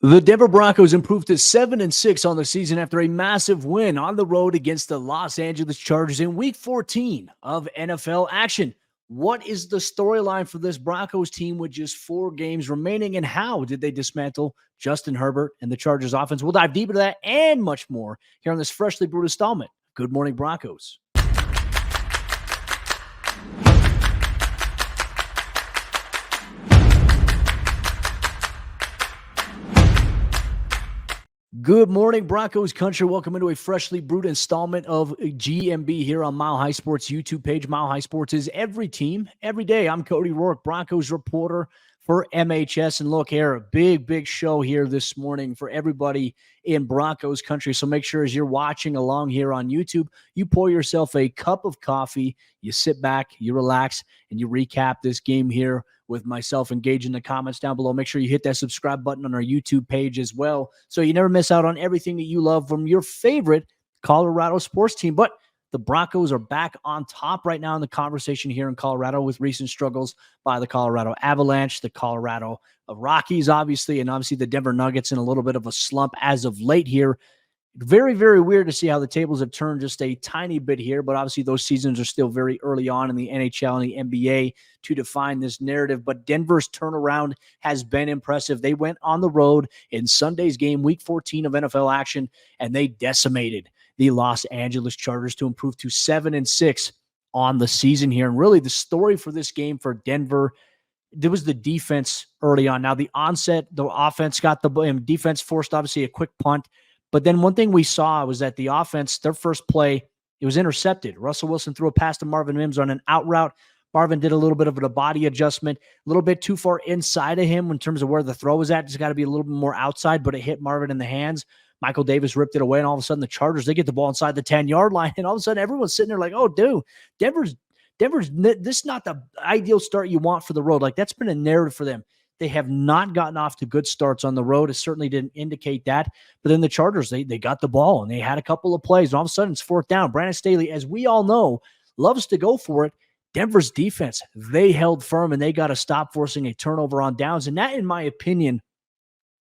The Denver Broncos improved to 7-6 on the season after a massive win on the road against the Los Angeles Chargers in Week 14 of NFL action. What is the storyline for this Broncos team with just 4 games remaining, and how did they dismantle Justin Herbert and the Chargers offense? We'll dive deep into that and much more here on this freshly brewed installment. Good Morning Broncos. Good morning, Broncos country. Welcome into a freshly brewed installment of GMB here on Mile High Sports YouTube page. Mile High Sports is every team, every day. I'm Cody Roark, Broncos reporter for MHS. And look here, a big show here this morning for everybody in Broncos country. So make sure as you're watching along here on YouTube, you pour yourself a cup of coffee, you sit back, you relax, and you recap this game here with myself. Engage in the comments down below. Make sure you hit that subscribe button on our YouTube page as well, so you never miss out on everything that you love from your favorite Colorado sports team. But the Broncos are back on top right now in the conversation here in Colorado with recent struggles by the Colorado Avalanche, the Colorado Rockies, obviously, and obviously the Denver Nuggets in a little bit of a slump as of late here. Very weird to see how the tables have turned just a tiny bit here, but obviously those seasons are still very early on in the NHL and the NBA to define this narrative. But Denver's turnaround has been impressive. They went on the road in Sunday's game, Week 14 of NFL action, and they decimated the Los Angeles Chargers to improve to 7-6 on the season here. And really the story for this game for Denver, there was the defense early on. Now the onset, the offense got the defense forced obviously a quick punt. But then one thing we saw was that the offense, their first play, it was intercepted. Russell Wilson threw a pass to Marvin Mims on an out route. Marvin did a little bit of a body adjustment, a little bit too far inside of him in terms of where the throw was at. It's got to be a little bit more outside, but it hit Marvin in the hands. Michael Davis ripped it away, and all of a sudden the Chargers, they get the ball inside the 10-yard line, and all of a sudden everyone's sitting there like, oh, dude, Denver's this is not the ideal start you want for the road. Like, that's been a narrative for them. They have not gotten off to good starts on the road. It certainly didn't indicate that. But then the Chargers, they got the ball, and they had a couple of plays. And all of a sudden, it's fourth down. Brandon Staley, as we all know, loves to go for it. Denver's defense, they held firm, and they got to stop forcing a turnover on downs. And that, in my opinion,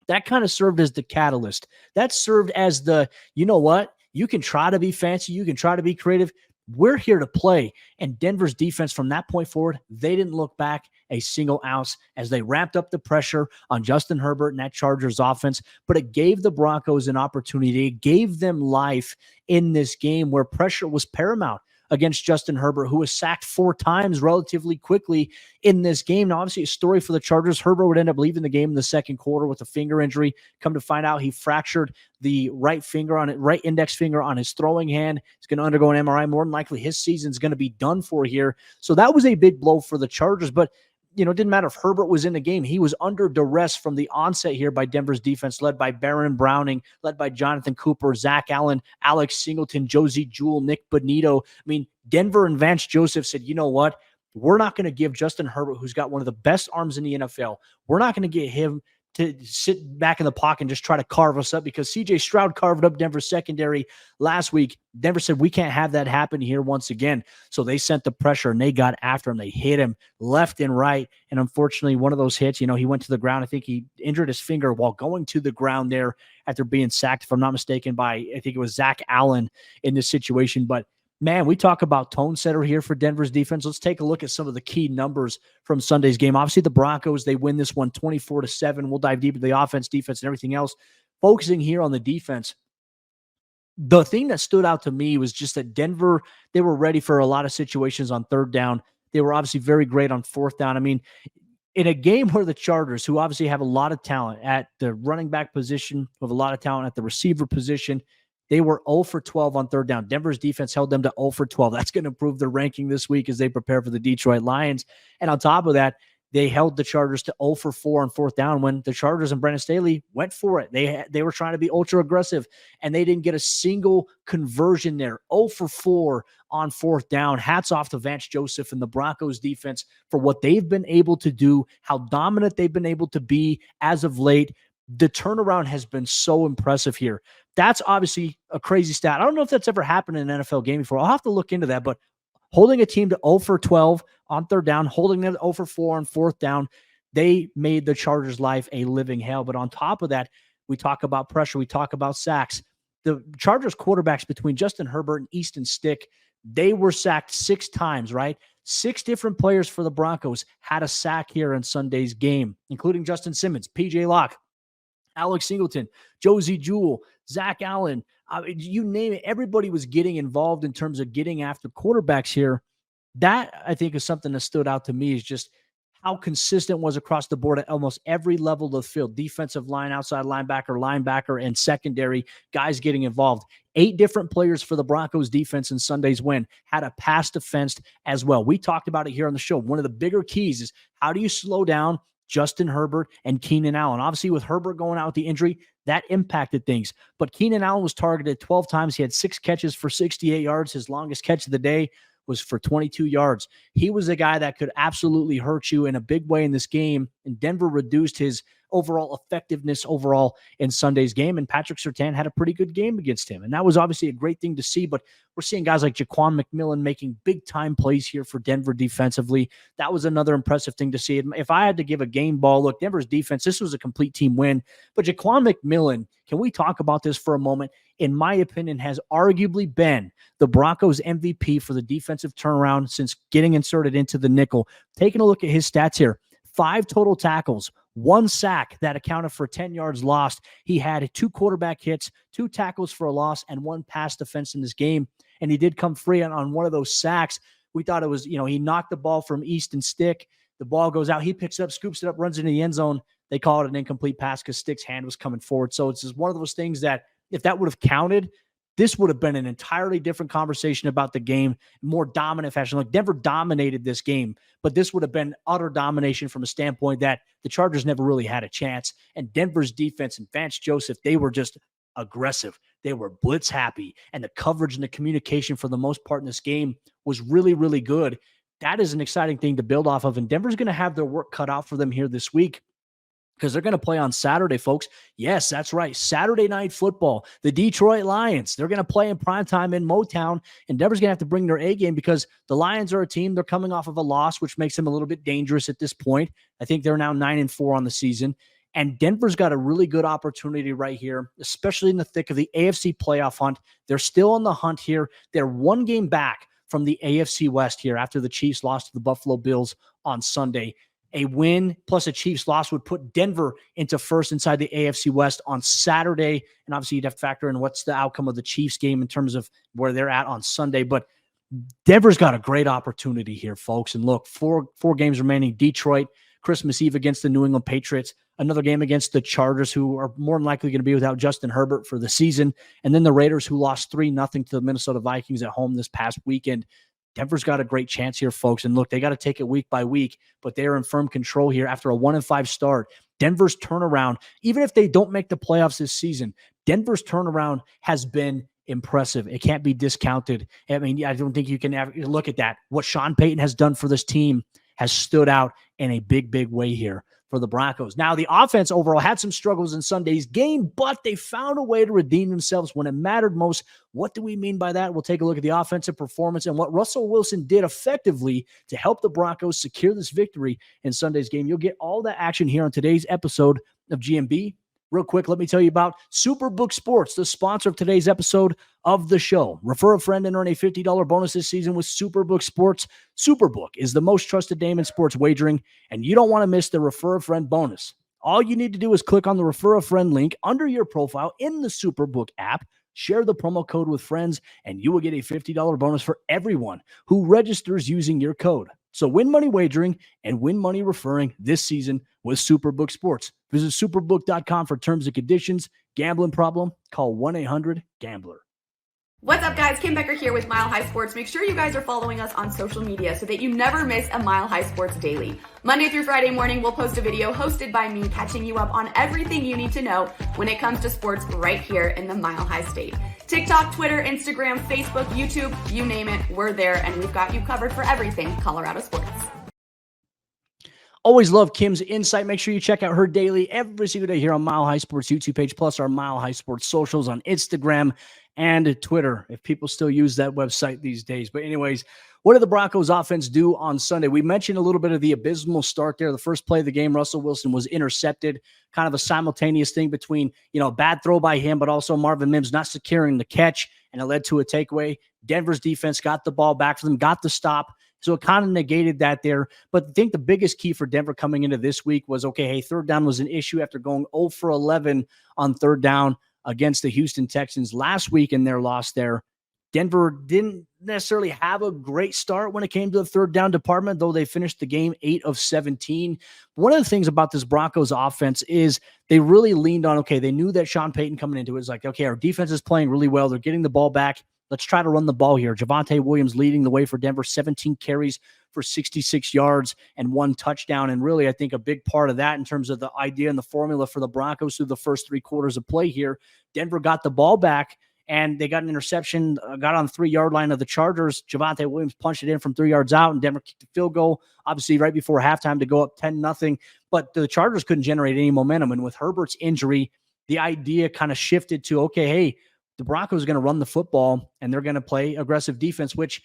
that kind of served as the catalyst. That served as the, you know what? You can try to be fancy. You can try to be creative. We're here to play. And Denver's defense from that point forward, they didn't look back a single ounce as they ramped up the pressure on Justin Herbert and that Chargers offense. But it gave the Broncos an opportunity. It gave them life in this game where pressure was paramount against Justin Herbert, who was sacked 4 times relatively quickly in this game. Now, obviously, a story for the Chargers. Herbert would end up leaving the game in the second quarter with a finger injury. Come to find out, he fractured the right index finger on his throwing hand. He's going to undergo an MRI. More than likely, his season's going to be done for here. So that was a big blow for the Chargers. But it didn't matter if Herbert was in the game. He was under duress from the onset here by Denver's defense, led by Baron Browning, led by Jonathan Cooper, Zach Allen, Alex Singleton, Josie Jewell, Nick Bonito. I mean, Denver and Vance Joseph said, you know what? We're not going to give Justin Herbert, who's got one of the best arms in the NFL, we're not going to get him to sit back in the pocket and just try to carve us up, because CJ Stroud carved up Denver's secondary last week. Denver said, we can't have that happen here once again. So they sent the pressure and they got after him. They hit him left and right. And unfortunately, one of those hits, he went to the ground. I think he injured his finger while going to the ground there after being sacked, if I'm not mistaken, by, I think it was Zach Allen in this situation. But man, we talk about tone setter here for Denver's defense. Let's take a look at some of the key numbers from Sunday's game. Obviously, the Broncos, they win this one 24-7. We'll dive deep into the offense, defense, and everything else. Focusing here on the defense, the thing that stood out to me was just that Denver, they were ready for a lot of situations on third down. They were obviously very great on fourth down. I mean, in a game where the Chargers, who obviously have a lot of talent at the running back position, have a lot of talent at the receiver position, they were 0 for 12 on third down. Denver's defense held them to 0 for 12. That's going to improve their ranking this week as they prepare for the Detroit Lions. And on top of that, they held the Chargers to 0 for 4 on fourth down when the Chargers and Brandon Staley went for it. They were trying to be ultra aggressive, and they didn't get a single conversion there. 0 for 4 on fourth down. Hats off to Vance Joseph and the Broncos defense for what they've been able to do, how dominant they've been able to be as of late. The turnaround has been so impressive here. That's obviously a crazy stat. I don't know if that's ever happened in an NFL game before. I'll have to look into that, but holding a team to 0 for 12 on third down, holding them to 0 for 4 on fourth down, They made the Chargers' life a living hell. But on top of that, we talk about pressure. We talk about sacks. The Chargers quarterbacks between Justin Herbert and Easton Stick, they were sacked 6 times, right? 6 different players for the Broncos had a sack here in Sunday's game, including Justin Simmons, P.J. Locke, Alex Singleton, Josie Jewell, Zach Allen. You name it. Everybody was getting involved in terms of getting after quarterbacks here. That, I think, is something that stood out to me, is just how consistent was across the board at almost every level of the field. Defensive line, outside linebacker, and secondary, guys getting involved. 8 different players for the Broncos defense in Sunday's win had a pass defense as well. We talked about it here on the show. One of the bigger keys is, how do you slow down Justin Herbert and Keenan Allen? Obviously, with Herbert going out with the injury, that impacted things. But Keenan Allen was targeted 12 times. He had 6 catches for 68 yards. His longest catch of the day was for 22 yards. He was a guy that could absolutely hurt you in a big way in this game, and Denver reduced his overall effectiveness overall in Sunday's game, and Patrick Surtain had a pretty good game against him, and that was obviously a great thing to see. But we're seeing guys like Jaquan McMillan making big-time plays here for Denver defensively. That was another impressive thing to see. If I had to give a game ball, look, Denver's defense, this was a complete team win, but Jaquan McMillan, can we talk about this for a moment? In my opinion, has arguably been the Broncos MVP for the defensive turnaround since getting inserted into the nickel. Taking a look at his stats here, 5 total tackles, 1 sack that accounted for 10 yards lost. He had 2 quarterback hits, 2 tackles for a loss, and 1 pass defense in this game. And he did come free on one of those sacks. We thought it was, he knocked the ball from Easton Stick. The ball goes out. He picks it up, scoops it up, runs into the end zone. They call it an incomplete pass because Stick's hand was coming forward. So it's just one of those things that, if that would have counted, this would have been an entirely different conversation about the game, more dominant fashion. Like, Denver dominated this game, but this would have been utter domination from a standpoint that the Chargers never really had a chance. And Denver's defense and Vance Joseph, they were just aggressive. They were blitz happy, and the coverage and the communication for the most part in this game was really, really good. That is an exciting thing to build off of, and Denver's going to have their work cut out for them here this week, because they're going to play on Saturday, folks. Yes, that's right. Saturday Night Football. The Detroit Lions, they're going to play in primetime in Motown, and Denver's going to have to bring their A game, because the Lions are a team. They're coming off of a loss, which makes them a little bit dangerous at this point. I think they're now 9-4 on the season, and Denver's got a really good opportunity right here, especially in the thick of the AFC playoff hunt. They're still on the hunt here. They're 1 game back from the AFC West here after the Chiefs lost to the Buffalo Bills on Sunday. A win plus a Chiefs loss would put Denver into first inside the AFC West on Saturday. And obviously, you'd have to factor in what's the outcome of the Chiefs game in terms of where they're at on Sunday. But Denver's got a great opportunity here, folks. And look, four games remaining. Detroit, Christmas Eve against the New England Patriots, another game against the Chargers, who are more than likely going to be without Justin Herbert for the season, and then the Raiders, who lost 3-0 to the Minnesota Vikings at home this past weekend. Denver's got a great chance here, folks. And look, they got to take it week by week, but they are in firm control here after a 1-5 start. Denver's turnaround, even if they don't make the playoffs this season, Denver's turnaround has been impressive. It can't be discounted. I mean, I don't think you can ever look at that. What Sean Payton has done for this team has stood out in a big, big way here for the Broncos. Now, the offense overall had some struggles in Sunday's game, but they found a way to redeem themselves when it mattered most. What do we mean by that? We'll take a look at the offensive performance and what Russell Wilson did effectively to help the Broncos secure this victory in Sunday's game. You'll get all that action here on today's episode of GMB. Real quick, let me tell you about Superbook Sports, the sponsor of today's episode of the show. Refer a friend and earn a $50 bonus this season with Superbook Sports. Superbook is the most trusted name in sports wagering, and you don't want to miss the Refer a Friend bonus. All you need to do is click on the Refer a Friend link under your profile in the Superbook app, share the promo code with friends, and you will get a $50 bonus for everyone who registers using your code. So win money wagering and win money referring this season with Superbook Sports. Visit superbook.com for terms and conditions. Gambling problem? Call 1-800-GAMBLER. What's up, guys? Kim Becker here with Mile High Sports. Make sure you guys are following us on social media so that you never miss a Mile High Sports daily. Monday through Friday morning, we'll post a video hosted by me catching you up on everything you need to know when it comes to sports right here in the Mile High State. TikTok, Twitter, Instagram, Facebook, YouTube, you name it, we're there, and we've got you covered for everything Colorado sports. Always love Kim's insight. Make sure you check out her daily every single day here on Mile High Sports YouTube page, plus our Mile High Sports socials on Instagram and Twitter, if people still use that website these days. But anyways, What did the Broncos offense do on Sunday? We mentioned a little bit of the abysmal start there. The first play of the game, Russell Wilson was intercepted, kind of a simultaneous thing between, a bad throw by him, but also Marvin Mims not securing the catch, and it led to a takeaway. Denver's defense got the ball back for them, got the stop. So it kind of negated that there. But I think the biggest key for Denver coming into this week was, third down was an issue after going 0 for 11 on third down against the Houston Texans last week in their loss there. Denver didn't necessarily have a great start when it came to the third down department, though they finished the game 8 of 17. One of the things about this Broncos offense is they really leaned on, they knew that Sean Payton coming into it was like, our defense is playing really well. They're getting the ball back. Let's try to run the ball here. Javonte Williams leading the way for Denver, 17 carries for 66 yards and 1 touchdown. And really, I think a big part of that in terms of the idea and the formula for the Broncos through the first 3 quarters of play here, Denver got the ball back and they got an interception, got on the 3-yard line of the Chargers. Javonte Williams punched it in from 3 yards out, and Denver kicked a field goal, obviously right before halftime to go up 10-0. But the Chargers couldn't generate any momentum. And with Herbert's injury, the idea kind of shifted to, the Broncos are going to run the football and they're going to play aggressive defense, which,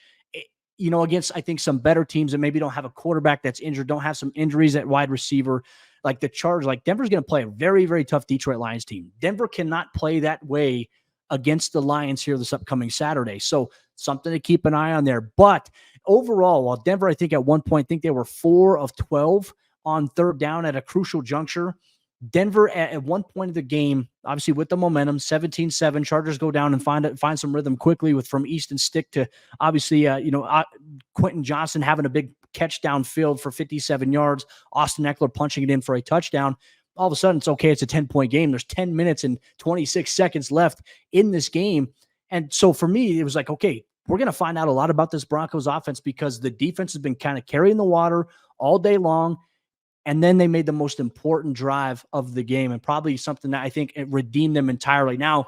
against, I think, some better teams that maybe don't have a quarterback that's injured, don't have some injuries at wide receiver, like the Chargers, like Denver's going to play a very, very tough Detroit Lions team. Denver cannot play that way against the Lions here this upcoming Saturday. So something to keep an eye on there. But overall, while Denver, I think at one point, they were 4 of 12 on third down at a crucial juncture. Denver at one point of the game, obviously with the momentum, 17-7, Chargers go down and find some rhythm quickly from Easton Stick to obviously, Quentin Johnson having a big catch downfield for 57 yards, Austin Eckler punching it in for a touchdown. All of a sudden, it's a 10-point game. There's 10 minutes and 26 seconds left in this game. And so for me, it was like, we're going to find out a lot about this Broncos offense because the defense has been kind of carrying the water all day long. And then they made the most important drive of the game and probably something that I think it redeemed them entirely. Now,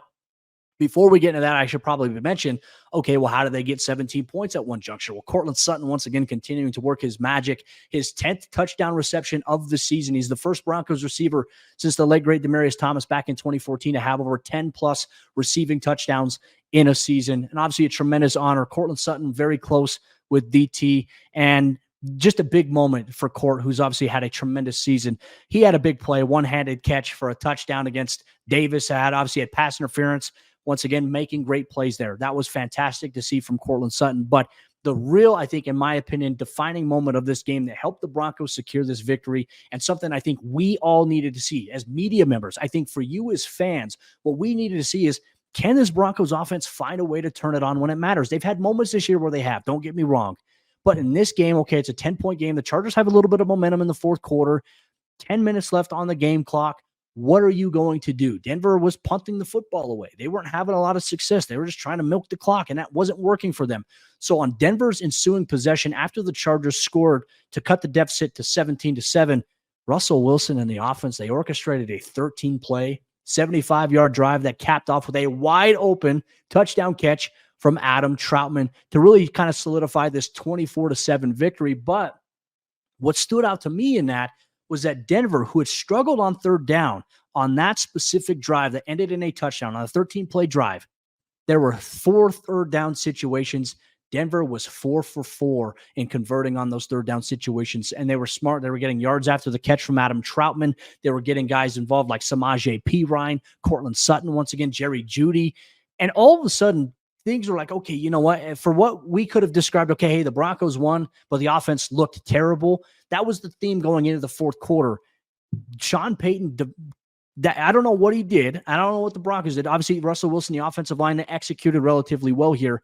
before we get into that, I should probably mention, how did they get 17 points at one juncture? Well, Cortland Sutton, once again, continuing to work his magic, his 10th touchdown reception of the season. He's the first Broncos receiver since the late, great Demaryius Thomas back in 2014 to have over 10-plus receiving touchdowns in a season. And obviously a tremendous honor. Cortland Sutton, very close with DT, and just a big moment for Court, who's obviously had a tremendous season. He had a big play, one-handed catch for a touchdown against Davis. Obviously had pass interference. Once again, making great plays there. That was fantastic to see from Cortland Sutton. But the real, I think, in my opinion, defining moment of this game that helped the Broncos secure this victory, and something I think we all needed to see as media members, I think for you as fans, what we needed to see is, can this Broncos offense find a way to turn it on when it matters? They've had moments this year where they have, don't get me wrong. But in this game, it's a 10-point game. The Chargers have a little bit of momentum in the fourth quarter. 10 minutes left on the game clock. What are you going to do? Denver was punting the football away. They weren't having a lot of success. They were just trying to milk the clock, and that wasn't working for them. So on Denver's ensuing possession, after the Chargers scored to cut the deficit to 17-7, Russell Wilson and the offense, they orchestrated a 13-play, 75-yard drive that capped off with a wide-open touchdown catch from Adam Troutman to really kind of solidify this 24-7 victory. But what stood out to me in that was that Denver, who had struggled on third down on that specific drive that ended in a touchdown on a 13-play drive, there were 4 third down situations. Denver was 4 for 4 in converting on those third down situations, and they were smart. They were getting yards after the catch from Adam Troutman. They were getting guys involved like Samaje Perine, Cortland Sutton, once again, Jerry Jeudy. And all of a sudden, things were like, you know what? For what we could have described, the Broncos won, but the offense looked terrible. That was the theme going into the fourth quarter. Sean Payton, I don't know what he did. I don't know what the Broncos did. Obviously, Russell Wilson, the offensive line, that executed relatively well here.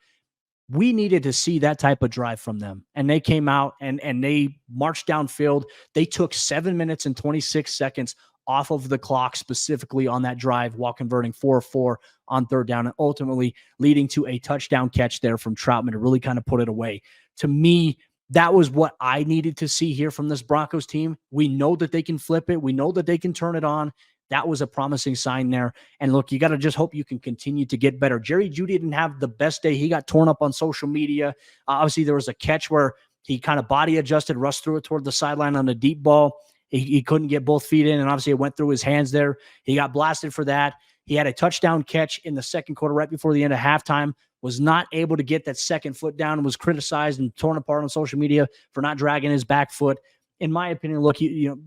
We needed to see that type of drive from them. And they came out and they marched downfield. They took 7 minutes and 26 seconds off of the clock specifically on that drive while converting 4-4 on third down and ultimately leading to a touchdown catch there from Troutman to really kind of put it away. To me, that was what I needed to see here from this Broncos team. We know that they can flip it. We know that they can turn it on. That was a promising sign there. And look, you got to just hope you can continue to get better. Jerry Jeudy didn't have the best day. He got torn up on social media. Obviously, there was a catch where he kind of body adjusted, rushed through it toward the sideline on a deep ball. He couldn't get both feet in, and obviously it went through his hands there. He got blasted for that. He had a touchdown catch in the second quarter right before the end of halftime. was not able to get that second foot down and was criticized and torn apart on social media for not dragging his back foot. In my opinion, look,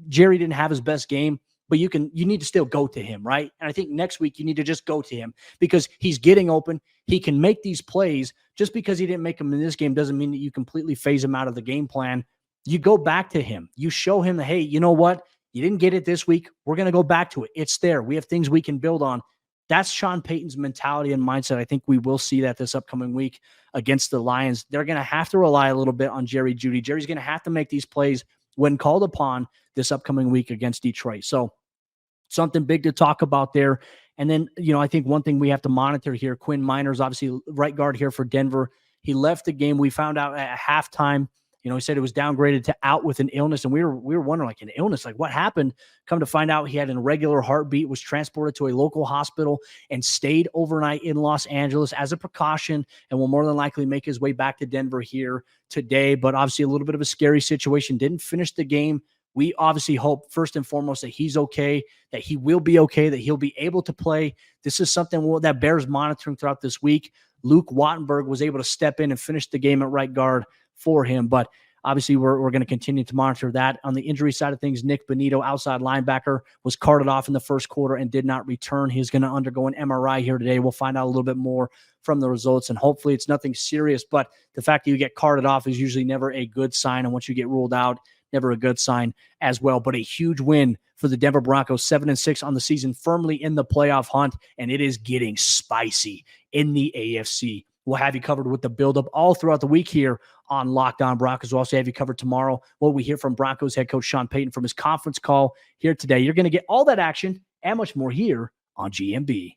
Jerry didn't have his best game, but you need to still go to him, right? And I think next week you need to just go to him because he's getting open. He can make these plays. Just because he didn't make them in this game doesn't mean that you completely phase him out of the game plan. You go back to him. You show him that, hey, you know what? You didn't get it this week. We're going to go back to it. It's there. We have things we can build on. That's Sean Payton's mentality and mindset. I think we will see that this upcoming week against the Lions. They're going to have to rely a little bit on Jerry Jeudy. Jerry's going to have to make these plays when called upon this upcoming week against Detroit. So something big to talk about there. And then, I think one thing we have to monitor here, Quinn Miners, obviously right guard here for Denver. He left the game. We found out at halftime, he said it was downgraded to out with an illness. And we were wondering, like, an illness, like what happened? Come to find out he had an irregular heartbeat, was transported to a local hospital and stayed overnight in Los Angeles as a precaution and will more than likely make his way back to Denver here today. But obviously a little bit of a scary situation. Didn't finish the game. We obviously hope first and foremost that he's okay, that he will be okay, that he'll be able to play. This is something that bears monitoring throughout this week. Luke Wattenberg was able to step in and finish the game at right guard for him. But obviously we're going to continue to monitor that. On the injury side of things, Nick Benito, outside linebacker, was carted off in the first quarter and did not return. He's going to undergo an MRI here today. We'll find out a little bit more from the results, and hopefully it's nothing serious. But the fact that you get carted off is usually never a good sign. And once you get ruled out, never a good sign as well. But a huge win for the Denver Broncos, 7-6 on the season, firmly in the playoff hunt, and it is getting spicy in the AFC. We'll have you covered with the buildup all throughout the week here on Locked On Broncos. We'll also have you covered tomorrow. What we hear from Broncos head coach Sean Payton from his conference call here today. You're going to get all that action and much more here on GMB.